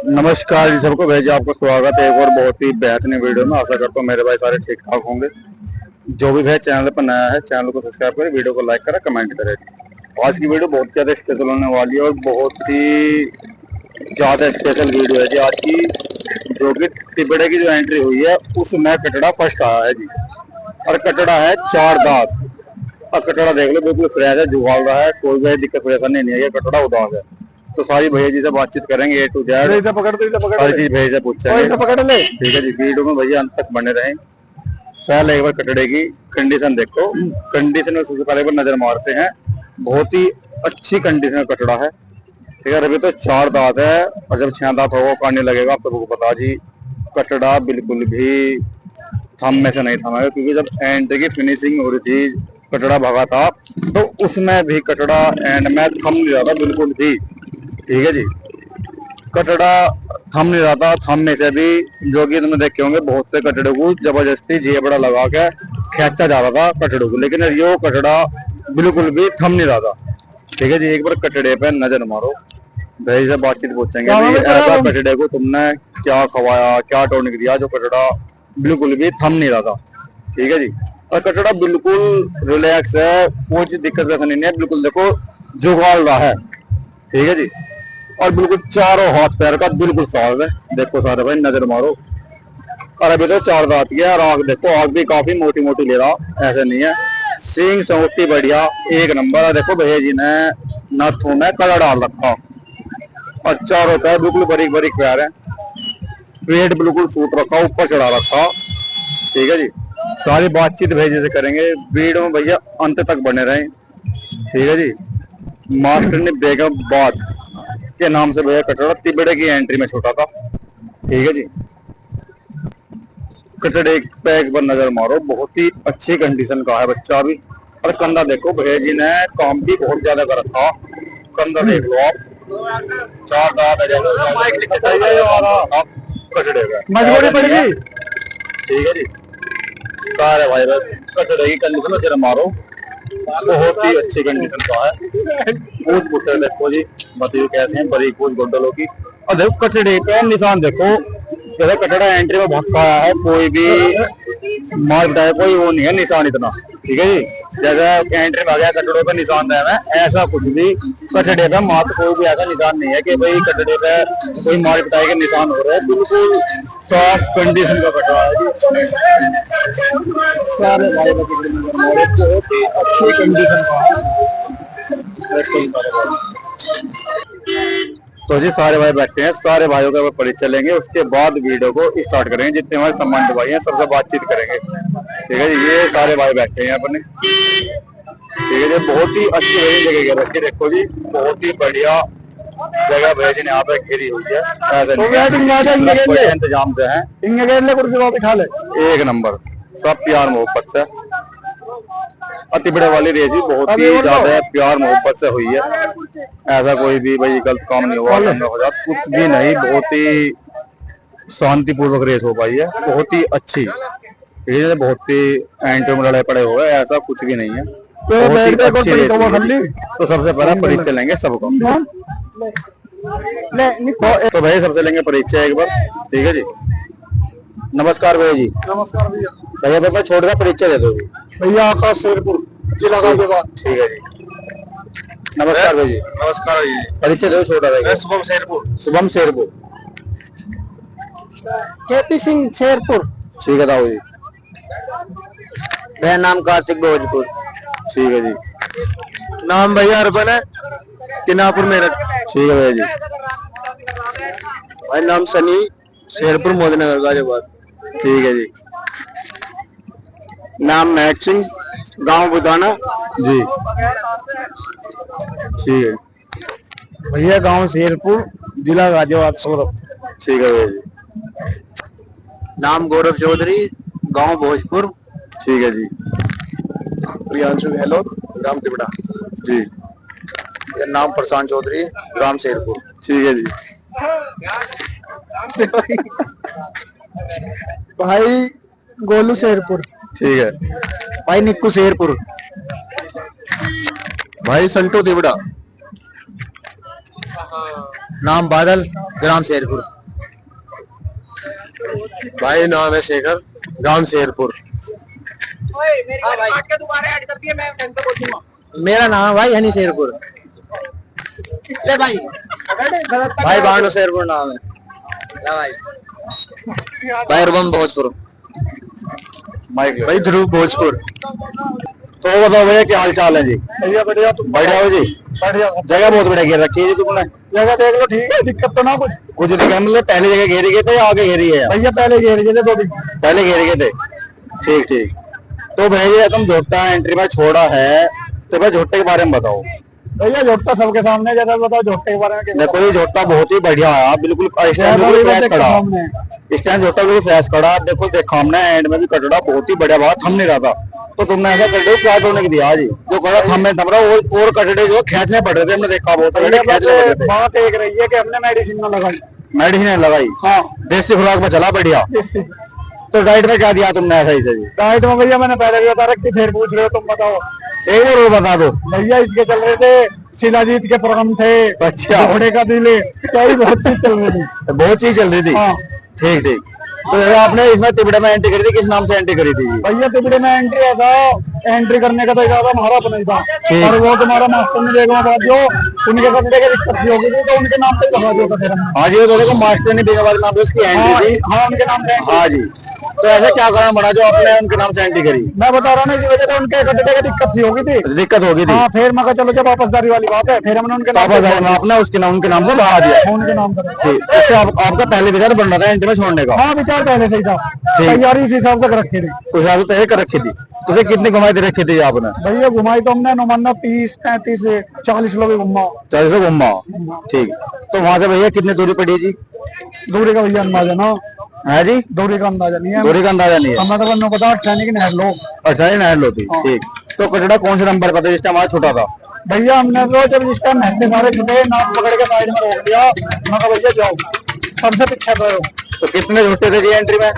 नमस्कार जी सबको, भेजा आपका स्वागत है एक और बहुत ही बेहतरीन वीडियो में। आशा करता हूँ मेरे भाई सारे ठीक ठाक होंगे। जो भी भाई चैनल पर नया है, चैनल को सब्सक्राइब करें, वीडियो को लाइक करें, कमेंट करें। आज की वीडियो बहुत ज़्यादा स्पेशल होने वाली है और बहुत ही ज़्यादा स्पेशल वीडियो है जी आज की, जो कि तिबड़े की जो एंट्री हुई है उसमें कटड़ा फर्स्ट आया है जी। और कटड़ा है 4 दांत। और कटड़ा देख लो बिल्कुल फ्रेश है, जुगाल रहा है, कोई भी दिक्कत परेशानी नहीं है। कटड़ा उदास है। तो सारी भैया जी से बातचीत करेंगे A to Z, सारी चीज भैया से पूछेंगे। ठीक है जी, वीडियो में भैया अंत तक बने रहें। पहले एक बार कटड़े की कंडीशन देखो। कंडीशन में सबसे पहले एक बार नजर मारते हैं। बहुत ही अच्छी कंडीशन का कटड़ा है। ठीक है, अभी तो 4 दांत है और जब 6 दांत होगा काटने लगेगा। आप सबको पता जी, कटड़ा बिल्कुल भी थम में से नहीं थमा है, क्योंकि जब एंड की फिनिशिंग हो रही थी, कटड़ा भगा था, तो उसमें भी कटड़ा एंड में थम नहीं रहा था बिल्कुल भी। ठीक है जी, कटड़ा थम नहीं रहा था। थमने से भी, जो कि तुमने देखे होंगे, बहुत से कटड़े को जबरदस्ती जेबड़ा लगा के खींचा जा रहा था कटड़े को, लेकिन ये कटड़ा बिल्कुल भी थम नहीं रहा था। ठीक है जी, एक बार कटड़े पे नजर मारो, भाई से बातचीत पूछेंगे ऐसा कटड़े को तुमने क्या खवाया, क्या टॉनिक दिया, जो कटड़ा बिल्कुल भी थम नहीं रहा था। ठीक है जी, और कटड़ा बिल्कुल रिलैक्स है, कोई दिक्कत ऐसा नहीं है, बिल्कुल देखो जुगाड़ रहा है। ठीक है जी, और बिल्कुल चारों हाथ पैर का बिल्कुल साफ है। देखो सारे भाई नजर मारो। और अभी तो 4 दांत की है और आग देखो, आग भी काफी मोटी मोटी ले रहा, ऐसा नहीं है। सींग सौटी बढ़िया एक नंबर है। देखो भैया जी ने नाथों में कड़ा डाल रखा और चारों पैर बिल्कुल बारीक बारीक पैर है। पेट बिल्कुल सूट रखा, ऊपर चढ़ा रखा। ठीक है जी, सारी बातचीत भैया से करेंगे। वीडियो में भैया अंत तक बने रहें। ठीक है जी, मास्टर ने बेगमबाद के नाम से भैया कटड़ा तिबड़े की एंट्री में छोटा था। ठीक है जी, कटड़े पे एक बार नजर मारो, बहुत ही अच्छी कंडीशन का है बच्चा भी। और कंधा देखो, भैया जी ने काम भी बहुत ज्यादा कर रखा। कंधा देख लो आप, 4 दांत आप कटड़े पे मजबूरी पड़ेगी। ठीक है जी, सारे भाई कटड़े की कंडीशन नजर मारो, बहुत ही अच्छी कंडीशन का है। पूछ पुट्टे देखो जी, बताइए कैसे हैं, बड़ी पूछ गोडलों की। और देखो कटड़े पे निशान देखो, जैसे कटड़ा एंट्री में भक्का आया है, कोई भी मार बिटाया, कोई वो नहीं है निशान इतना। ठीक है जी, जैसे एंट्री में आ गया कटड़ों पे निशान है, ऐसा कुछ भी कटड़े पे मात्र कोई भी ऐसा निशान नहीं है कि भाई कटड़े पे कोई मार पिटाई के निशान हो रहे हैं। बिल्कुल साफ कंडीशन का कटड़ा है जी। सारे भाई बहुत ही अच्छी कंडीशन का है। तो जी सारे भाई बैठे हैं, सारे भाइयों का परिचय लेंगे, उसके बाद वीडियो को स्टार्ट करेंगे। जितने हमारे सम्मानित भाई हैं सबसे बातचीत करेंगे। ठीक है जी, ये सारे भाई बैठे हैं अपने। ठीक है जी, बहुत ही अच्छी वही जगह रखी, देखो जी बहुत ही बढ़िया जगह भेज यहाँ पे घेरी हुई है। इंतजाम से है, एक नंबर, सब प्यार मोहब्बत से। तिबड़े वाली रेस भी बहुत ही ज्यादा प्यार मोहब्बत से हुई है। ऐसा कोई भी भाई गलत काम नहीं हुआ, कुछ भी नहीं, बहुत ही शांतिपूर्वक रेस हो पाई है, बहुत ही अच्छी। बहुत ही एंट्री में लड़ाई पड़े हुए, ऐसा कुछ भी नहीं है, बहुत ही अच्छी रेस है। तो सबसे पहले परिचय लेंगे सबको। तो भाई सबसे लेंगे परिचय एक बार। ठीक है जी, नमस्कार भैया जी। नमस्कार भैया। भैया छोटा सा परिचय दे दो जी। भैया आकाश शेरपुर, जिला गाजियाबाद। ठीक है जी, नमस्कार भैया जी। नमस्कार जी, परिचय दो छोटा भैया। शुभम शेरपुर। शुभम शेरपुर। केपी सिंह शेरपुर। ठीक है दाऊ जी। मेरा नाम कार्तिक भोजपुर। ठीक है जी। नाम भैया अर्पण है, किनापुर मेरठ। ठीक है भैया जी। भाई नाम सनी, शेरपुर मोदीनगर गाजियाबाद। ठीक है जी। नाम महक सिंह, गांव बुदाना जी। ठीक है भैया, गांव शेरपुर, जिला गाजियाबाद सौरभ। ठीक है भैया जी। नाम गौरव चौधरी, गांव भोजपुर। ठीक है जी। प्रियांशु गहलोत, ग्राम तिबड़ा। जी। नाम प्रशांत चौधरी, ग्राम शेरपुर। ठीक है जी। भाई गोलू शेरपुर। ठीक है भाई निक्कू शेरपुर। भाई संटू तिबड़ा। नाम बादल, ग्राम शेरपुर। भाई नाम है शेखर, गांव शेरपुर। मेरा नाम है भाई हनी शेरपुर। ले भाई भाई बानो शेरपुर नाम है। भाई भाई रुबम भोजपुर। भाई ध्रुव भोजपुर। तो बताओ भैया क्या हाल चाल है जी? भैया बढ़िया, तुम बढ़िया हो जी? बढ़िया। जगह बहुत बढ़िया घेर रखी है जी तुमने। जगह देख लो, ठीक है, दिक्कत तो ना कुछ। कुछ दिक्कत मतलब पहले जगह घेरी गए थे या आगे घेरी है? भैया पहले घेर गए थे 2 दिन। पहले घेरे गए थे। ठीक ठीक। तो भैया तुम झोट्टा एंट्री में छोड़ा है, तो भाई झोट्टे के बारे में बताओ। भैया झोट्टा सबके सामने, जैसा बताओ झोट्टे के बारे में। देखो ये झोट्टा बहुत ही बढ़िया है, आप बिल्कुल स्टैंड बिल्कुल फ्रेश खड़ा, स्टैंड झोट्टा बिल्कुल फ्रेश खड़ा। देखो सामने एंड में भी कटड़ा बहुत ही बढ़िया, बात थम नहीं रहा था, तो तुमने ऐसा कटड़े को क्या होने की दिया जी? जो कटड़ा थम में थम रहा और कटड़े जो खींचने पड़ रहे थे, हमने देखा बहुत खींचने पड़ रहे थे। बात एक रही है कि हमने मेडिसिन न लगाई। मेडिसिन लगाई? हाँ, देसी खुराक में चला बढ़िया। तो डाइट में क्या दिया तुमने ऐसा ही से जी? डाइट में भैया मैंने पहले भी बता रखी, फिर पूछ रहे हो तुम, बताओ। एक और बता दो भैया इसके चल रहे थे शिलाजीत के प्रोग्राम थे। अच्छा। घोड़े का दिल, क्या ही बहुत चीज चल रही थी। बहुत चीज चल रही थी। हाँ। ठीक ठीक। तो जैसे आपने इसमें तिबड़े में एंट्री करी थी, किस नाम से एंट्री करी थी? भैया तिबड़े में एंट्री ऐसा, एंट्री करने का तो इरादा हमारा तो नहीं था, ठीक। और वो तुम्हारा मास्टर ने देखा बात जो उनके बंदे के दिक्कत सी होगी थी, तो उनके नाम पे लगा दिया था फिर हमने। हाँ जी, वो देखो मास्टर ने बेगाबाद नाम से उसकी एंट्री थी। हाँ, उनके नाम से। हाँ जी। तो ऐसा क्या कारण बना जो आपने उनके नाम से एंट्री करी? मैं बता रहा हूँ, इसी वजह से उनके कटड़े की दिक्कत सी होगी थी। दिक्कत होगी थी। हाँ, फिर मैं कहा चलो जब वापसदारी वाली बात है, फिर हमने उनके नाम पे आपने उसके नाम उनके नाम से बढ़ा दिया। उनके नाम पर। ठीक। इससे आपका पहले विचार बन रहा था एंट्री में छोड़ने का? हाँ, विचार पहले से ही था, तैयारी इसी हिसाब से रखी थी। उस हिसाब से तय कर रखी थी। तो फिर कितनी कमाई दे रखी थी आपने? भैया घुमाई तो हमने नुमाना 30, 35, 40 लोग घुमा। 40 घुमा। ठीक। तो वहां से भैया कितनी दूरी पड़ी जी? दूरी का भैया अंदाजा ना है जी? दूरी का अंदाजा नहीं है, दूरी का अंदाजा नहीं है। हमें तो बनो पता ठहरने की नहर लो। अच्छा, ये नहर लो थी। ठीक। तो कटड़ा कौन से नंबर पर था जिस टाइम आज छोटा था? भैया हमने तो जब जिस टाइम नहर के सारे छुटे, नाक पकड़ के साइड में रोक दिया, मैं कहा भैया जाओ, सबसे पीछे रहो। तो कितने झूठे थे जी एंट्री में?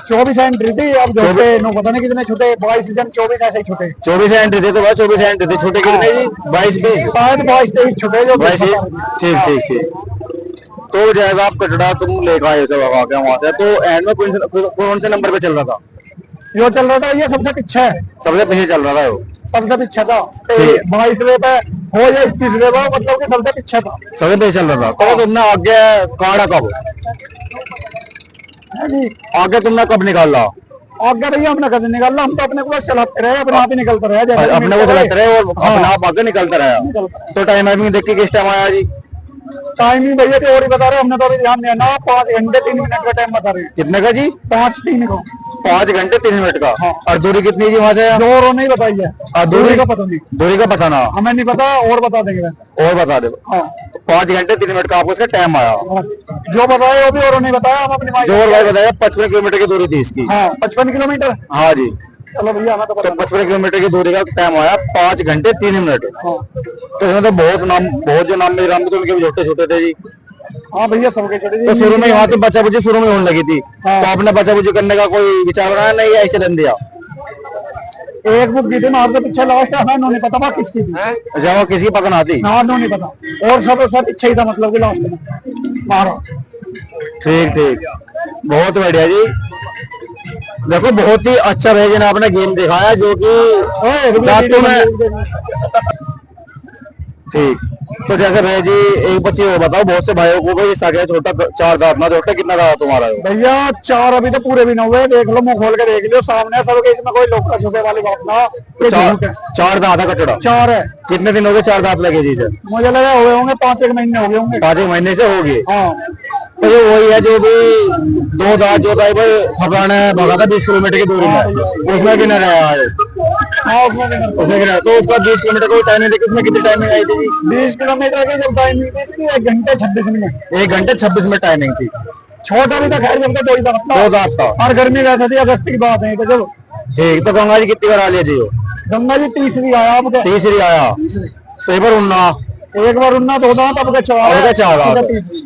24 एंट्री थी। अब झूठे नो पता नहीं कितने छुटे, 22 जन 24 ऐसे ही छुटे। 24 एंट्री थे, तो भाई 24 एंट्री थी। छोटे कितने जी? 22 20? शायद 22 23 छुटे जो। 22। ठीक ठीक ठीक। तो जैसा आप कटड़ा तुम लेकर आए थे वहां से, तो एंड में कौन से नंबर पे चल रहा था? जो चल रहा था ये सबसे पीछे है, सबसे पीछे चल रहा था वो। सबसे पीछे था। ठीक। 22वें पे हो या 21वें पे, मतलब कि सबसे पीछे था। सबसे पीछे चल रहा था। तो तुमने आगे काढ़ा कब? आगे तुमने कब निकाला? आगे भैया हमने कभी निकाला, हम तो अपने को बस चलाते रहे, अपने आप ही निकलते रहे, जैसे अपने को चलाते रहे और अपने आप आगे निकलता रहा। तो टाइम आइमिंग देख के किस टाइम आया जी? टाइमिंग भैया तो और ही बता रहे, हमने तो अभी ध्यान दिया ना, 5 घंटे 3 मिनट का टाइम बता रहे हैं। कितने का जी? 5-3 को। 5 घंटे 3 मिनट का। हाँ। और दूरी कितनी जी वहां से? जोर नहीं बताई है, दूरी का पता नहीं, दूरी का पता ना हमें नहीं पता, और बता देंगे। और बता दे। हाँ, 5 घंटे 3 मिनट का आपको इसका टाइम आया। जो बताया वो भी और नहीं बताया, हम अपनी जोर भाई बताया 55 किलोमीटर की दूरी थी इसकी। हाँ, 55 किलोमीटर। हाँ जी। चलो भैया हमें तो तो पता। 55 किलोमीटर की दूरी का टाइम आया, 5 घंटे 3 मिनट। हाँ। तो इसमें तो बहुत जो नाम मेरे तो उनके भी छोटे छोटे थे जी। हाँ भैया सबके छोटे। तो शुरू में वहाँ तो बच्चा बुच्ची शुरू में होने लगी थी। हाँ। तो आपने बच्चा बुच्ची करने का कोई विचार बनाया नहीं, ऐसे चलन दिया? एक बुक की थी ना, आपसे पीछे लास्ट है, नहीं पता बात किसकी थी। अच्छा, वो किसकी पसंद आती? ना नहीं पता, और सब पीछे ही था, मतलब कि लास्ट में मारा। ठीक ठीक, बहुत बढ़िया जी। देखो बहुत ही अच्छा भैया ने आपने गेम दिखाया, जो कि दांतों में। ठीक। तो जैसे भैया जी एक बच्चे वो बताओ, बहुत से भाइयों को भाई सागे छोटा 4 दांत ना, छोटा कितना दांत तुम्हारा है? भैया 4 अभी तो पूरे भी ना हुए, देख लो, मुंह खोल के देख लियो, सामने सबके, इसमें कोई लोग छुपे वाली बात ना। 4 दांत है कटड़ा? 4 है। कितने दिन हो गए 4 दांत लगे जी सर? मुझे लगा हुए होंगे 5-1 महीने हो गए होंगे। 5 महीने से हो गए। हाँ। तो ये वही है जो भी 2 दांत जो था फपड़ाने भगा था 20 किलोमीटर की दूरी में, उसमें भी न रहा है। हाँ, उसमें भी ना। तो उसका 20 किलोमीटर को टाइमिंग देखी, उसमें कितनी टाइमिंग आई थी? 20 किलोमीटर की जब टाइमिंग थी 1 घंटे 26 मिनट। 1 घंटे 26 मिनट टाइमिंग थी। छोटा भी था, खैर जब तक 2 दांत था। और गर्मी वैसे थी, अगस्त की बात है तो जब। ठीक। तो गंगा जी कितनी बार आ लिया जी? गंगा जी 30वीं आया आपके। 30वीं आया। तो एक बार उन्ना, एक बार उन्ना 2 दांत, अब 4 दांत।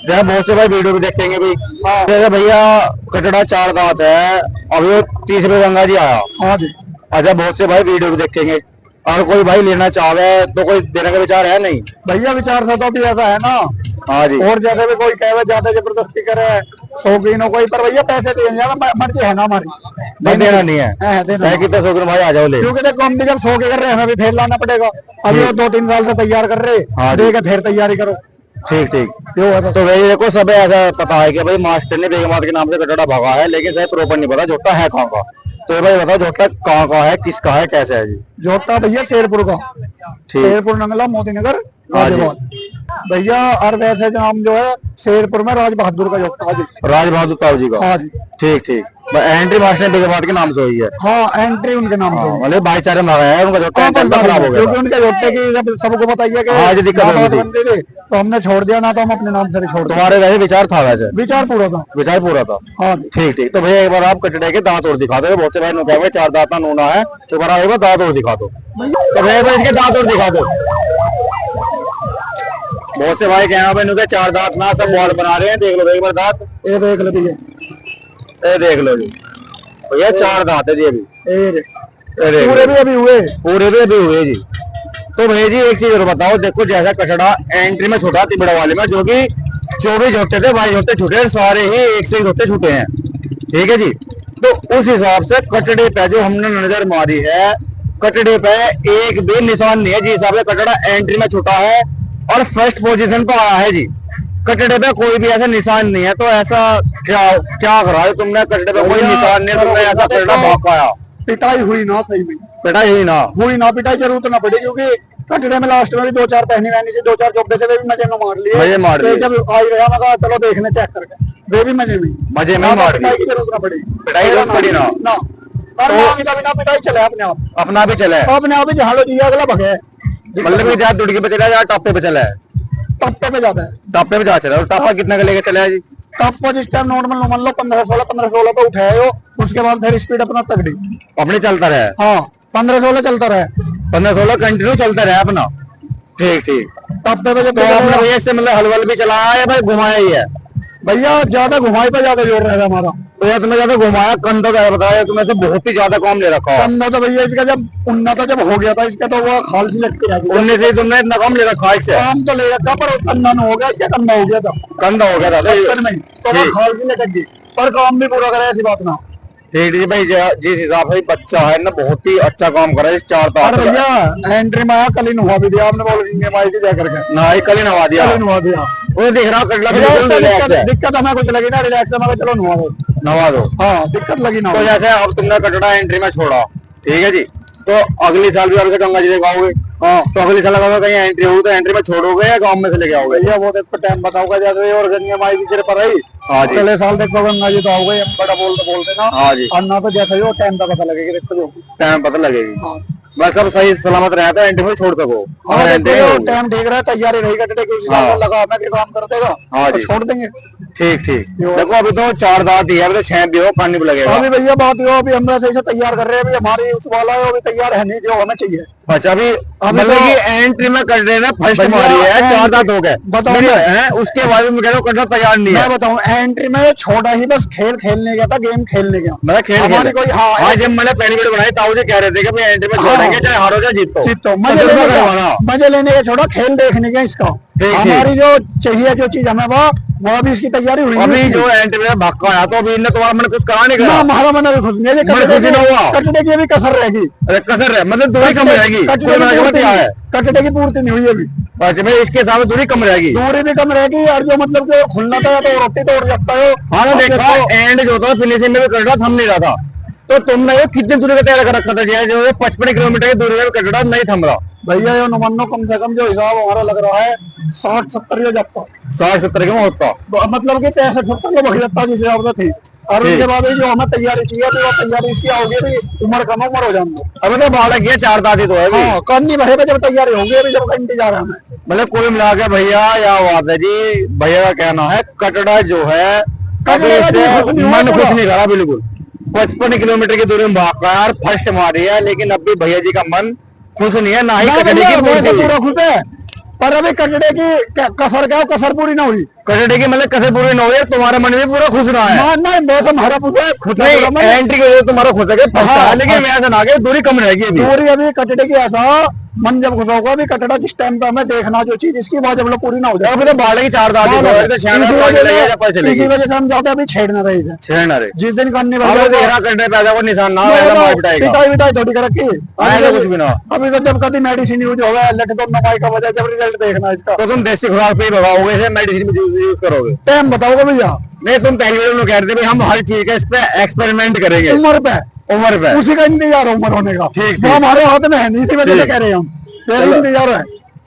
जैसे बहुत से भाई वीडियो भी देखेंगे भाई। जैसे भैया कटड़ा 4 दांत है, अभी वो 30वीं गंगा जी आया। हाँ जी। अच्छा, बहुत से भाई वीडियो भी देखेंगे, और कोई भाई लेना चाहे तो कोई देने का विचार है नहीं? भैया विचार से तो अभी ऐसा है ना, हाँ जी। और जैसे भी कोई कहे ज्यादा जबरदस्ती करे शौकीन हो कोई, पर भैया पैसे दे मर्जी है ना हमारी, देना नहीं है, चाहे कितने शौकीन भाई आ जाओ ले। क्योंकि देखो हम भी जब शौक कर रहे हैं हमें भी फिर लाना पड़ेगा। अभी वो 2-3 साल से तैयार कर रहे, ठीक है, फिर तैयारी करो। ठीक ठीक। तो भाई देखो सब ऐसा पता है कि भाई मास्टर ने बेगमात के नाम से कटड़ा भागा है, लेकिन सही प्रॉपर नहीं पता झोटा है कहाँ का। तो भाई बताओ झोटा कहाँ का है, किसका है, कैसा है जी? झोटा भैया शेरपुर का, शेरपुर नंगला मोदी नगर भैया। और वैसे नाम जो है शेरपुर में राज बहादुर का झोटा जी, राज बहादुर ताऊ जी का। हाँ जी। ठीक ठीक। एंट्री मास्टर बेगमात के नाम से हुई है। हाँ, एंट्री उनके नाम से। मतलब भाईचारे में है उनका झोटा खराब हो गया, क्योंकि उनके झोटे की सबको बताइए कि दिक्कत बनती थी, तो हमने छोड़ दिया ना, तो हम अपने नाम से छोड़। तुम्हारे वैसे विचार था, वैसे विचार पूरा था, विचार पूरा था। हाँ ठीक ठीक। तो भैया एक बार आप कटड़े के दांत और दिखा दो, बहुत से भाई ने कहा 4 दांत ना नूना है, तो एक बार दांत और दिखा दो। तो भैया इसके दांत और दिखा दो। बहुत से भाई कहना भाई नुके 4 दांत ना, सब बॉल बना रहे हैं। देख लो एक बार दांत, ये देख लो भैया, ये देख लो जी भैया 4 दांत है जी अभी, पूरे भी अभी हुए, पूरे भी अभी हुए जी। तो भैया जी एक चीज और बताओ, देखो जैसा कचड़ा एंट्री में छोटा तिबड़ा वाले में जो कि 24 झोटे थे, 22 झोटे छूटे, सारे ही एक से एक झोटे छूटे हैं, ठीक है जी। तो उस हिसाब से कटड़े पे जो हमने नजर मारी है, कटड़े पे एक भी निशान नहीं है जी हिसाब से कटड़ा एंट्री में छूटा है और फर्स्ट पोजीशन पे आया है जी। कटड़े पे कोई भी ऐसा निशान नहीं है, तो ऐसा क्या करा है तुमने? कटड़े पे कोई निशान नहीं, तुमने ऐसा कटड़ा भाग पाया? पिटाई हुई ना, सही में पिटाई हुई ना, पिटाई जरूरत ना पड़ी, क्योंकि कटड़े में लास्ट में भी 2-4 पहनी वहनी से 2-4 चौबे से वे भी मजे में मार लिए। जब आई रहा मैं कहा चलो देखने चेक करके, वे भी मजे में मार, पिटाई की जरूरत ना पड़ी, पिटाई जरूरत पड़ी ना। बिना पिटाई चले अपना भी चले, अपने आप ही जहाँ लो जी अगला भगे। मतलब कि जहाँ दुड़की पे चला है, टप्पे पे चला है, टप्पे पे जाता है, टप्पे पे जा चला है। टप्पा कितने का लेके चला है जी? टप्पा जिस टाइम नॉर्मल मान लो 15-16 पे उठाए हो, उसके बाद फिर स्पीड अपना तगड़ी अपने चलता रहे। हाँ, 15-16 चलता रहे, 15-16 कंटिन्यू चलता रहे अपना। ठीक ठीक। टप्पे पे जब तो आपने भैया इससे मतलब हलवल भी चलाया है भाई, घुमाया ही है? भैया ज्यादा घुमाई पे ज्यादा जोर रहेगा हमारा। तो यार तुम्हें ज्यादा घुमाया, कंधा क्या बताया तुम्हें से बहुत ही ज्यादा काम ले रखा है। कंधा तो भैया इसका जब उन्नत जब हो गया था इसका, तो वो खाल सी लगती है, उनने से तुमने इतना काम ले रखा है इससे? काम तो ले रखा, पर कंधा न हो गया, इसका कंधा हो गया था, कंधा हो गया था तो वो खाल सी लटक गई, पर काम भी पूरा करे, ऐसी बात ना। ठीक है भाई, जिस हिसाब से बच्चा है ना बहुत ही अच्छा काम कर रहा है इस 4 तार। भैया एंट्री में आया, कल ही नवा भी दिया आपने, बोल जाकर ना ही कल ही नवा दिया, वो देख रहा हूँ। दिक्कत हमें कुछ लगी ना, रिलैक्स में चलो नवा दो। हाँ, दिक्कत लगी ना। तो जैसे अब तुमने कटड़ा एंट्री में छोड़ा, ठीक है जी, तो अगली साल भी आपसे गंगा जी लेके आओगे? हाँ। तो अगली साल अगर कहीं एंट्री होगी तो एंट्री में छोड़ोगे या गांव में से लेके आओगे? भैया वो देखो टाइम बताओगे, जैसे और गंगा माई की कृपा रही, अगले साल देखो गंगा जी तो आओगे, हम बड़ा बोलते ना। हाँ जी। और ना तो जैसे ही टाइम का पता लगेगा, देखो जो टाइम पता लगेगी, बस सब सही सलामत रहता है, एंट्री में छोड़ सको। टाइम ठीक रहा है, तैयारी रही कटड़े की, लगा मैं काम कर देगा, हाँ जी, छोड़ देंगे। ठीक ठीक। देखो अभी तो 4 दांत ही है, अभी तो 6 भी हो, पानी भी लगेगा। अभी भैया बात हो, अभी हम सही से तैयार कर रहे हैं, अभी हमारी उस वाला है, अभी तैयार है नहीं जो हमें चाहिए। अच्छा, अभी मतलब कि एंट्री में कर रहे हैं, फर्स्ट मारी है, 4 दांत हो गए, बताओ उसके बाद में कह रहे हो कटड़ा तैयार नहीं है। मैं बताऊं, एंट्री में छोड़ा ही बस खेलने गया था, गेम खेलने गया, मतलब खेल कोई। हाँ, जब मैंने पहली वीडियो बनाई ताऊ जी कह रहे थे कि एंट्री में छोड़ेंगे, चाहे हारो चाहे जीतो, मजे लेने का छोड़ा, खेल देखने का इसका। हमारी जो चाहिए जो चीज हमें वो अभी इसकी तैयारी हुई। अभी जो एंट्री में भाग आया तो अभी इन्हें तुम्हारा मन कुछ कहा नहीं करा? हमारा मन अभी खुश नहीं, कटड़े की अभी कसर रहेगी। कसर है मतलब दूरी कम रहेगी, कटड़े की पूर्ति नहीं हुई अभी। अच्छा भाई, इसके साथ दूरी कम रहेगी, दूरी भी कम रहेगी, और जो मतलब जो खुलना था तो रोटी तोड़ सकता है। हाँ, देखा एंड जो था फिनिशिंग में भी कटड़ा थम नहीं रहा था, तो तुमने ये कितनी दूरी का तैयार कर रखा था? जो 55 किलोमीटर की दूरी का कटड़ा नहीं थम रहा भैया, ये नुमानो कम से कम जो हिसाब हमारा लग रहा है 60-70 या जाता, 60-70 के में होता, मतलब कि 63-70 में बढ़ जाता जिस हिसाब से थी। और उसके बाद जो हमें तैयारी चाहिए थी वो तैयारी इसकी होगी, अभी उम्र कम उम्र हो जाएंगे, अभी तो बालक है, 4 दांत ही तो है, करनी भरे जब तैयारी होगी, अभी जब का इंतजार है। मतलब कुल मिला के भैया या बात है जी, भैया का कहना है कटड़ा जो है मन खुश नहीं करा बिल्कुल। 55 किलोमीटर की दूरी में भाग यार फर्स्ट मारी है, लेकिन अब भी भैया जी का मन खुश नहीं है, ना ही कटड़े की पूरा खुश है, पर अभी कटड़े की कसर पूरी ना हुई। कटड़े की मतलब कसर पूरी ना हुई, तुम्हारा मन भी पूरा खुश रहा है? नहीं, मौसम हरा पूरा खुश है, एंट्री की वजह तुम्हारा खुश है, लेकिन वैसा ना दूरी कम रहेगी, दूरी अभी कटड़े की ऐसा मन जब खुश होगा भी कटड़ा जिस टाइम पे हमें देखना जो चीज इसकी वजह जब पूरी ना हो जाए। अभी तो बाड़े की 4 दांत इसी वजह से हम चाहते हैं अभी छेड़ना रही है, छेड़ना रहे जिस दिन करने कटड़े पैदा को निशान ना पिटाई थोड़ी कर रखी कुछ भी ना। अभी तो जब कभी मेडिसिन यूज होगा लट तो नवाई का वजह जब रिजल्ट देखना इसका। तो तुम देसी खुराक पे ही भगाओगे, मेडिसिन यूज करोगे? टाइम बताओगे भैया? नहीं, तुम पहली वीडियो में कह रहे थे हम हर चीज का इस पे एक्सपेरिमेंट करेंगे। उम्र पे उसी का इंतजार है उम्र होने का। ठीक, वो हमारे हाथ में है नहीं, इसी वजह से कह रहे हैं हम। इंतजार है।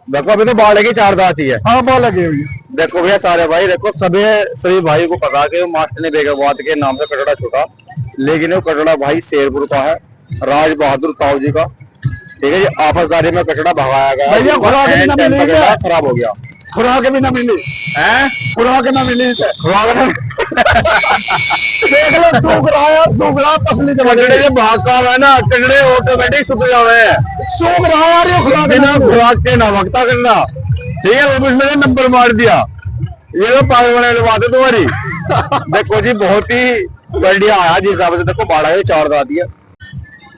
देखो अभी तो बाड़े की 4 दांत ही है। हाँ बाल लगे हुई। देखो भैया सारे भाई, देखो सभी भाई को पका के मास्टर ने बेगमबाद के नाम से कटड़ा छूटा, लेकिन वो कटड़ा भाई शेरपुर का है, राज बहादुर ताऊ जी का। ठीक है जी, आपसदारी में कटड़ा भगाया गया, भैया खुराक खराब हो गया। खुराक भी ना मिली है, खुराक ना मिली, खुराक देख लो दूगरा पसली कटड़े से भाग का है ना, कटड़े ऑटोमेटिक सूख जावे हैं। सूख रहा यार ये खुराक बिना खुराक के ना भगता करना। ठीक है, वो मैंने नंबर मार दिया, ये तो पागल बनाने बात है तुम्हारी। देखो जी बहुत ही बढ़िया आया जिस हिसाब से, देखो बाड़ा 4 दांत दिया।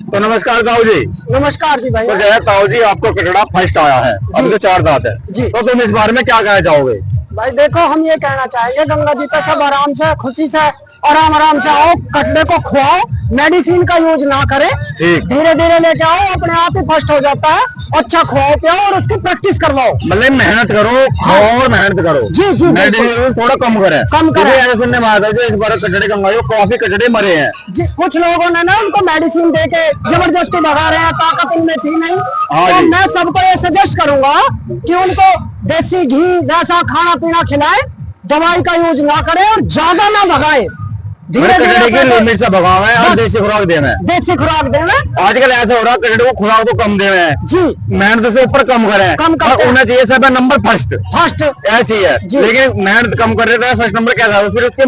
तो नमस्कार ताऊ जी। नमस्कार जी भाई। तो जो है ताऊ जी आपको कटड़ा फर्स्ट आया है, अभी तो 4 दांत है जी। तो तुम इस बारे में क्या कहना चाहोगे? भाई देखो हम ये कहना चाहेंगे गंगा जी पे सब आराम से खुशी से आराम से आओ, कटड़े को खुआओ, मेडिसिन का यूज ना करें, धीरे धीरे लेके आओ, अपने आप ही फर्स्ट हो जाता है। अच्छा खुआओ पियाओ और उसकी प्रैक्टिस करवाओ, मतलब मेहनत करो, खाओ और मेहनत करो। जी जी, मेडिसिन थोड़ा कम करें। ऐसे सुनने में आता है इस बार कटड़े गंगाई काफी कटड़े मरे हैं जी। कुछ लोगों ने ना उनको मेडिसिन दे के जबरदस्ती भगा रहे हैं, ताकत उनमें थी नहीं। तो मैं सबको ये सजेस्ट करूंगा कि उनको देसी घी वैसा खाना पीना खिलाए, दवाई का यूज ना करे और ज्यादा ना भगाए, धीरे धीरे लिमिट से भगावे और देसी खुराक देना है। देसी खुराक देना। आजकल ऐसा हो रहा है कटड़े को खुराक तो कम देना है जी, मेहनत से ऊपर कम करें, कम होना चाहिए सब नंबर फर्स्ट ऐसा चाहिए, लेकिन मेहनत कम कर रहे थे। फर्स्ट नंबर कैसा है, फिर उसके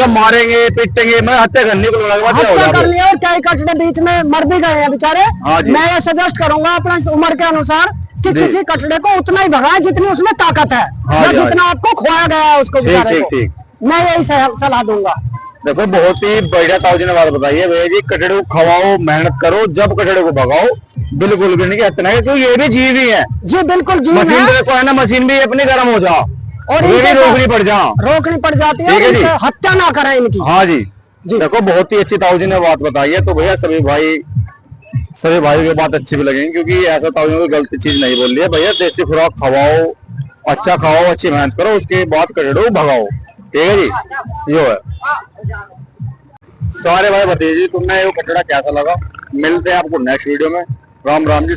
मारेंगे पीटेंगे, मैं हत्या करने को हत्या करनी है। और कई कटड़े बीच में मर भी गए हैं बेचारे। मैं ये सजेस्ट करूंगा अपना उम्र के अनुसार कि किसी कटड़े को उतना ही भगाए जितनी उसमें ताकत है, या जितना आपको खुआया गया है उसको बेचारे को। मैं यही सलाह दूंगा। देखो बहुत ही बढ़िया ताऊ जी ने बात बताई है भैया जी, कटड़े को खवाओ, मेहनत करो, जब कटड़े को भगाओ बिल्कुल भी नहीं इतना है, तो ये भी जीव ही है जी, बिल्कुल जीव है। मशीन देखो है ना, मशीन भी अपनी गर्म हो जाओ और ये भी रोकनी पड़ जाती है, हत्या ना करें इनकी। हाँ जी, देखो बहुत ही अच्छी ताऊ जी ने बात बताई है। तो भैया सभी भाई की बात अच्छी भी लगेंगी, क्योंकि ऐसा ताऊ जी ने गलत चीज नहीं बोल रही है। भैया देसी खुराक खवाओ, अच्छा खाओ, अच्छी मेहनत करो, उसके बाद कटड़े को भगाओ। ठीक है जी, यो है। सारे भाई बताइए जी तुम्हें वो कटड़ा कैसा लगा। मिलते हैं आपको नेक्स्ट वीडियो में। राम राम जी।